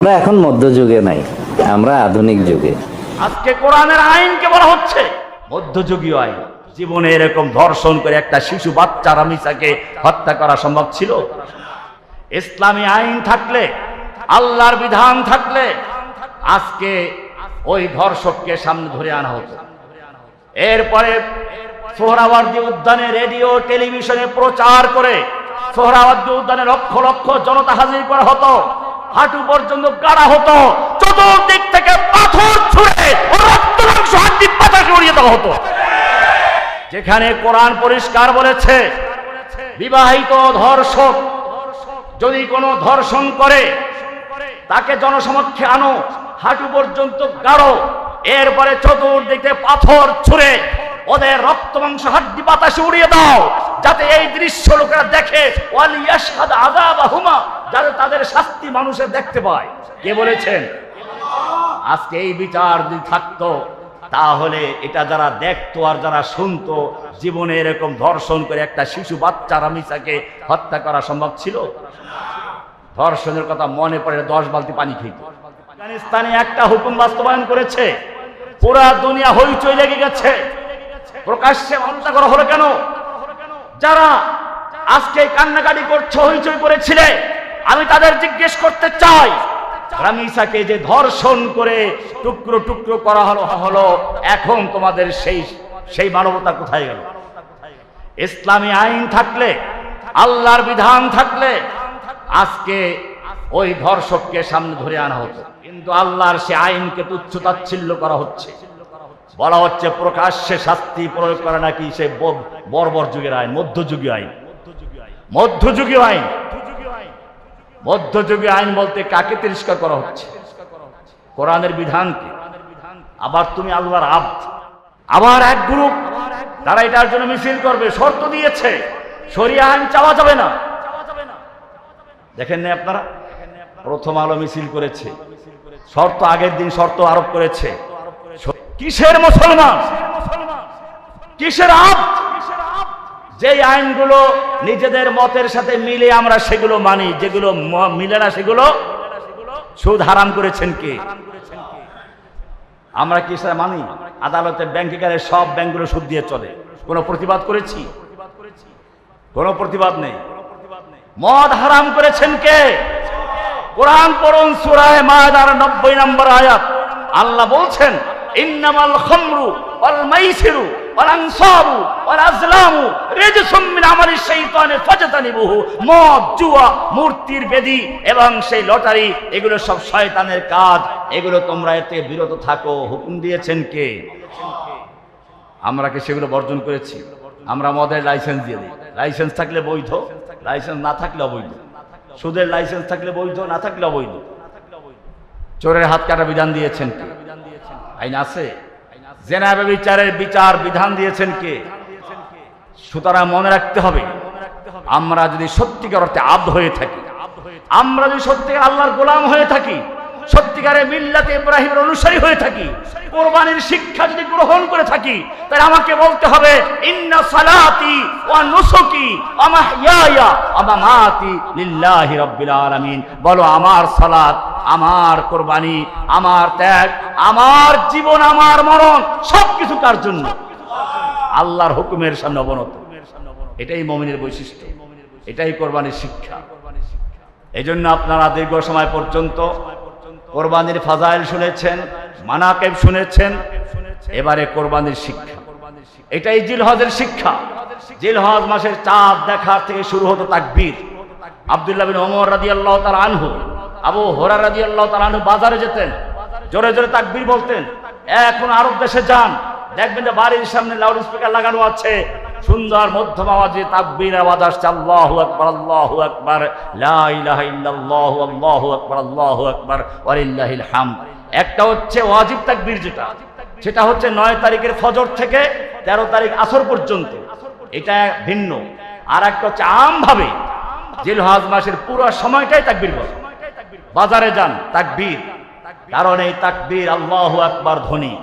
আমরা এখন মধ্যযুগে নাই, আমরা আধুনিক যুগে। আজকে কোরআনের আইনকে বলা হচ্ছে মধ্যযুগীয় আইন। জীবনে এরকম ধর্ষণ করে একটা শিশু বাচ্চা রামিসাকে হত্যা করা সম্ভব ছিল? ইসলামী আইন থাকলে, আল্লাহর বিধান থাকলে আজকে ওই ধর্ষককে সামনে ধরে আনা হতো। এরপরে সোহরাওয়ার্দী উদ্যানে রেডিও টেলিভিশনে প্রচার করে সোহরাওয়ার্দী উদ্যানে লক্ষ লক্ষ জনতা হাজির করা হতো, হাঁটু পর্যন্ত গাড়া হতো, চতুর্দিক থেকে পাথর ছুঁড়ে রক্ত মাংস হাড্ডি পাতাকে উড়িয়ে দেওয়া হতো। যেখানে কোরআন পরিষ্কার বলেছে বিবাহিত ধর্ষক যদি কোনো ধর্ষণ করে তাকে জনসমক্ষে আনো, হাঁটু পর্যন্ত গাড়ো, এরপরে চতুর্দিকে পাথর ছুঁড়ে ওদের রক্ত মাংস হাড্ডি বাতাসে উড়িয়ে দাও, যাতে এই দৃশ্য লোকেরা দেখে, ওয়ালিয়াশহাদ আযাবাহুমা, যাতে তাদের শাস্তি মানুষের দেখতে পায়। কে বলেছেন? আজকে এই বিচার যদি থাকতো তাহলে এটা যারা দেখতো আর যারা শুনতো, জীবনে এরকম ধর্ষণ করে একটা শিশু বাচ্চা রামিসাকে হত্যা করা সম্ভব ছিল? ধর্ষণের কথা মনে পড়ে 10 বালতি পানি খেত। আফগানিস্তানে একটা হুকুম বাস্তবায়ন করেছে, পুরা দুনিয়া হইচই লেগে গেছে। প্রকাশ্যে হত্যা করা হলো কেন? যারা আজকে কান্নাকাটি করছে, হইচই করেছিলে, আমি তাদের জিজ্ঞেস করতে চাই, রামিসাকে যে ধর্ষণ করে টুকরো টুকরো করা হলো, এখন তোমাদের সেই মানবতা কোথায় গেল? ইসলামী আইন থাকলে, আল্লাহর বিধান থাকলে আজকে ওই ধর্ষককে সামনে ধরে আনা হতো, কিন্তু আল্লাহর সে আইনকে তুচ্ছ তাচ্ছিল্য করা হচ্ছে। বলা হচ্ছে প্রকাশ্যে শাস্তি প্রয়োগ করা নাকি সে বর্বর যুগের আইন, মধ্যযুগীয় আইন। মধ্যযুগীয় আইন, মধ্যযুগীয় আইন বলতে কাকে তিরস্কার করা হচ্ছে? কোরআনের বিধানকে। আবার তুমি আল্লাহর আব্দ। আবার এক গ্রুপ তারা এটার জন্য মিছিল করবে, শর্ত দিয়েছে শরিয়া আইন চাওয়া যাবে না। দেখেন না আপনারা, প্রথম আলো মিছিল করেছে, শর্ত আগের দিন শর্ত আরোপ করেছে। কিসের মুসলমান, কিসের আব্দ? যে আইনগুলো নিজেদের মতের সাথে মিলে আমরা সেগুলো মানি, যেগুলো মিলে না সেগুলো সুদ হারাম করেছেন কে? আমরা কি সেটা মানি? আদালতে ব্যাংকিংয়ের সব ব্যাংকগুলো সুদ দিয়ে চলে। কোনো প্রতিবাদ করেছি? কোনো প্রতিবাদ নেই। মদ হারাম করেছেন কে? কোরআন পড়ুন, সূরা মায়দার 90 নম্বর আয়াত। আল্লাহ বলছেন ইন্নামাল খামরু ওয়াল মাইসিরু ওয়াল আনসাবু ওয়াল আজলামু রিজসুম মিন আমালিশ শাইতানি ফাজতানিবুহু। মদ, জুয়া, মূর্তির বেদী এবং সেই লটারি, এগুলো সব শয়তানের কাজ, এগুলো তোমরা এতে বিরত থাকো। হুকুম দিয়েছেন কে? আমরা কি সেগুলো বর্জন করেছি? আমরা মদের লাইসেন্স দিয়ে দিই, লাইসেন্স থাকলে বৈধ, লাইসেন্স না থাকলে অবৈধ। সুদের লাইসেন্স থাকলে বৈধ, না থাকলে অবৈধ। চোরের হাত কাটা বিধান দিয়েছেন কে? আইন আছে। জেনা ব্যভিচারের বিচার বিধান দিয়েছেন কে? সুতরাং মনে রাখতে হবে, আমরা যদি সত্যিকার অর্থে আব্দ হয়ে থাকি, আমরা যদি সত্যিকার আল্লাহর গোলাম হয়ে থাকি, সত্যিকারের মিল্লাতে ইব্রাহিমের অনুসারী হয়ে থাকি, কোরবানির শিক্ষা যদি গ্রহণ করে থাকি, তাহলে আমাকে বলতে হবে ইন্না সালাতি ওয়া নুসুকি ওয়া মাহইয়ায়া ওয়া মামাতি লিল্লাহি রাব্বিল আলামিন। বলো আমার সালাত, আমার কোরবানি, আমার ত্যাগ, আমার জীবন, আমার মরণ সবকিছু কার জন্য? আল্লাহর হুকুমের সামনে অবনত। এটাই মুমিনের বৈশিষ্ট্য, এটাই কোরবানির শিক্ষা। এজন্য আপনারা দীর্ঘ সময় পর্যন্ত কোরবানির ফাজাইল শুনেছেন, মানাকিব শুনেছেন, এবারে কোরবানির শিক্ষা। এটাই জিলহজের শিক্ষা। জিলহজ মাসের চাঁদ দেখার থেকে শুরু হতো তাকবীর। আব্দুল্লাহ বিন ওমর রাদিয়াল্লাহু তাআলা আনহু, আবু হুরায়রা রাদিয়াল্লাহু তাআলা আনহু বাজারে যেতেন, জোরে জোরে তাকবীর বলতেন। এখন আরব দেশে যান, দেখবেন যে বাড়ির সামনে লাউড স্পিকার লাগানো আছে, সুন্দর মধ্যম আওয়াজে তাকবীর আওয়াজ আসছে, আল্লাহু আকবার, আল্লাহু আকবার, লা ইলাহা ইল্লাল্লাহু, আল্লাহু আকবার, আল্লাহু আকবার, ওয়া লিল্লাহিল হামদ। একটা হচ্ছে ওয়াজিব তাকবীর, সেটা হচ্ছে 9 তারিখের ফজর থেকে 13 তারিখ আসর পর্যন্ত, এটা ভিন্ন। আর একটা হচ্ছে আমভাবে জিলহজ মাসের পুরো সময়টাই তাকবীর বলে। বাজারে যান, তাকবীর, কারণ এই তাকবীর আল্লাহু আকবার ধ্বনি।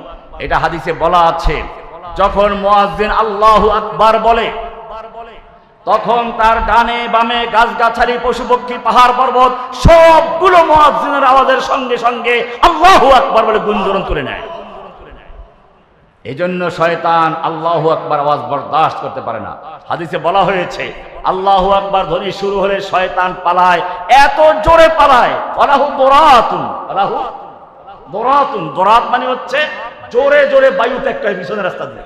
এটা হাদিসে বলা আছে, যখন মুয়াজ্জিন আল্লাহু আকবার বলে তখন তার ডানে বামে গাছগাছালি পশুপক্ষী পাহাড় পর্বত সবগুলো মুয়াজ্জিনের আওয়াজের সঙ্গে সঙ্গে আল্লাহু আকবার বলে গুঞ্জন তুলে নেয়। এই জন্য শয়তান আল্লাহু আকবার আওয়াজ বরদাস্ত করতে পারে না। হাদিসে বলা হয়েছে আল্লাহু আকবার ধ্বনি শুরু হলে শয়তান পালায়, এত জোরে পালায়, আলাহু দরাতুন, আলাহু দরাতুন, দরাত মানে হচ্ছে জোরে জোরে বায়ু ত্যাগ করে পিছনের রাস্তা দিয়ে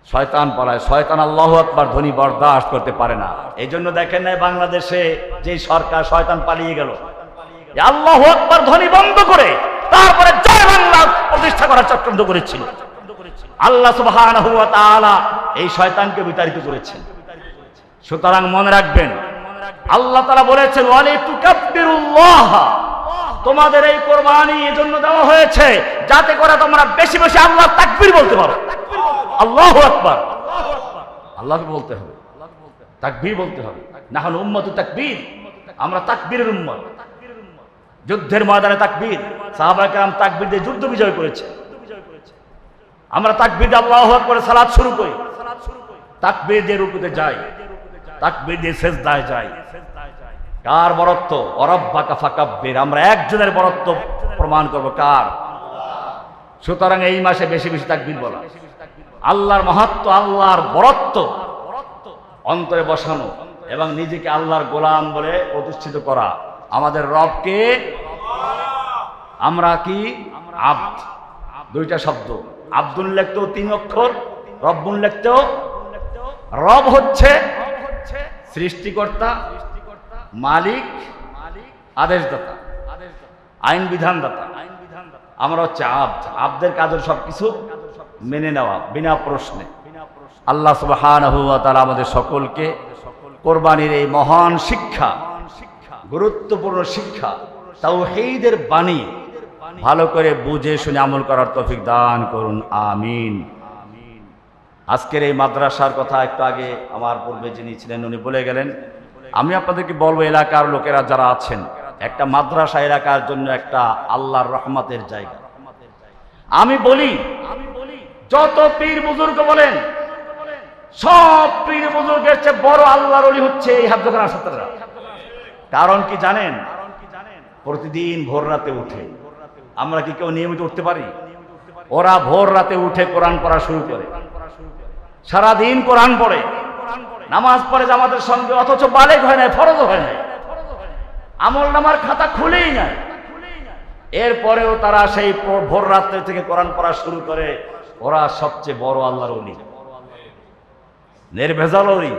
শয়তান পালায়। শয়তান আল্লাহু আকবার ধ্বনি বরদাস্ত করতে পারে না। এই জন্য দেখেন না বাংলাদেশে যে সরকার শয়তান পালিয়ে গেল, আল্লাহু আকবার ধ্বনি বন্ধ করে তারপরে জয় বাংলা প্রতিষ্ঠা করার চক্রান্ত করেছিল। আল্লাহ সুবহানাহু ওয়া তাআলা এই শয়তানকে বিতাড়িত করেছেন। সুতরাং মনে রাখবেন আল্লাহ তাআলা বলেছেন ওয়ালিতুকাব্বিরুল্লাহ, তোমাদের এই কোরবানি এজন্য দেওয়া হয়েছে যাতে করে তোমরা বেশি বেশি আল্লাহ তাকবীর বলতে পারো। আল্লাহু আকবার, আল্লাহকে বলতে হবে, তাকবীর বলতে হবে। নাহনু উম্মাতু তাকবীর, আমরা তাকবীরের উম্মত। যুদ্ধের ময়দানে তাকবীর, সাহাবায়ে কেরাম তাকবীর দিয়ে যুদ্ধ বিজয় করেছে। আমরা তাকবীর দিয়ে আল্লাহু আকবার সালাত শুরু করি, তাকবীর দিয়ে রুকুতে যাই, তাকবীর দিয়ে সিজদায় যাই। কার বরত্ব? ওয়ারাব্বাকা ফাকাব্বির, আমরা একজনের বরত্ব প্রমাণ করব। কার? সুতরাং এই মাসে বেশি বেশি তাকবীর বলা, আল্লাহর মাহাত্ম্য, আল্লাহর বরত্ব অন্তরে বসানো এবং নিজেকে আল্লাহর গোলাম বলে প্রতিষ্ঠিত করা। আমাদের রবকে আমরা কি? আব্দ, দুইটা শব্দ। আব্দুল লিখতেও 3 অক্ষর, রব্বুল লিখতেও। রব হচ্ছে সৃষ্টিকর্তা, মালিক, আদেশদাতা, আইন বিধানদাতা। আমরা হচ্ছে আব্দ। আব্দের কাজের সবকিছু মেনে নেওয়া বিনা প্রশ্নে। আল্লাহ সুবহানাহু ওয়া তাআলা আমাদের সকলকে কোরবানির এই মহান শিক্ষা, গুরুত্বপূর্ণ শিক্ষা, তাওহীদের বাণী ভালো করে বুঝে শুনে আমল করার তৌফিক দান করুন, আমিন। আজকের এই মাদ্রাসার কথা একটু আগে আমার পূর্বে যিনি ছিলেন উনি বলে গেলেন। আমি আপনাদেরকে বলবো, এলাকার লোকেরা যারা আছেন, একটা মাদ্রাসা এলাকার জন্য একটা আল্লাহর রহমতের জায়গা। আমি বলি যত পীর বুজুর্গ বলেন, সব পীর বুজুর্গের চেয়ে বড় আল্লাহর ওলি হচ্ছে এই হাফেজখানার ছাত্ররা। কারণ কি জানেন? প্রতিদিন ভোর রাতে উঠে। আমরা কি কেউ নিয়মিত উঠতে পারি? ওরা ভোর রাতে উঠে কোরআন পড়া শুরু করে, সারাদিন কোরআন পড়ে, নামাজ পড়ে জামাতের সঙ্গে, অথচ বালেগ হয় নাই, ফরজ হয় নাই, আমল নামার খাতা খুলেই নাই। এরপরেও তারা সেই ভোর রাত্রে থেকে কোরআন পড়া শুরু করে। ওরা সবচেয়ে বড় আল্লাহর ওলি, নির্ভেজাল ওলি।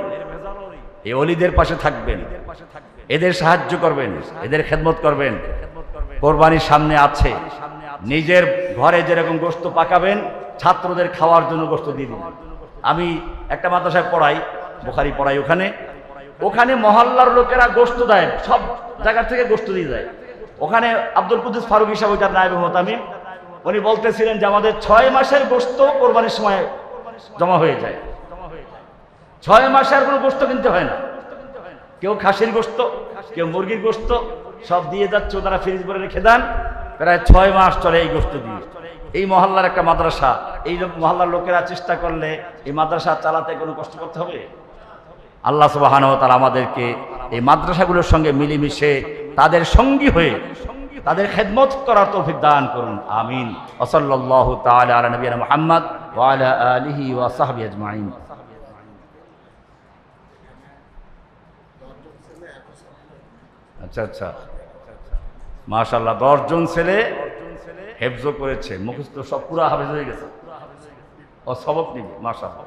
এই ওলিদের পাশে থাকবেন, এদের সাহায্য করবেন, এদের খেদমত করবেন। কোরবানির সামনে আছে, নিজের ঘরে যেরকম গোশত পাকাবেন, ছাত্রদের খাওয়ার জন্য গোশত দিয়ে দিন। আমি একটা মাদ্রাসায় পড়াই, বুখারী পড়াই, ওখানে মহল্লার লোকেরা গোশত দেয়, সব জায়গা থেকে গোশত দিয়ে যায়। ওখানে আব্দুল কুদ্দুস ফারুকী সাহেব, ওইটার নায়েবে মুহতামিম, উনি বলতেছিলেন যে আমাদের 6 মাসের গোশত কোরবানির সময় জমা হয়ে যায়। 6 মাসের কোনো গোশত কিনতে হয় না। কেউ খাসির গোশত, কেউ মুরগির গোশত, সব দিয়ে যাচ্ছে, ওনারা ফ্রিজ ভরে রেখে দেন। প্রায় 6 মাস চলে এই গোশত দিয়ে। এই মহল্লার একটা মাদ্রাসা, এই মহল্লার লোকেরা চেষ্টা করলে এই মাদ্রাসা চালাতে কোনো কষ্ট করতে হবে? আল্লাহ সুবহানাহু ওয়া তাআলা আমাদেরকে এই মাদ্রাসাগুলোর সঙ্গে মিলেমিশে তাদের সঙ্গী হয়ে তাদের খেদমত করার তৌফিক দান করুন, আমিন। ওয়া সাল্লাল্লাহু তাআলা আলা নবিয়িনা মুহাম্মদ ওয়া আলা আলিহি ওয়া সাহবিহি আজমাইন। আচ্ছা আচ্ছা, মাশাআল্লাহ, 10 জন ছেলে হেফজ করেছে, মুখস্থ সব পুরা হাফেজ হয়ে গেছে, ও সবক নিবে, মাশাআল্লাহ।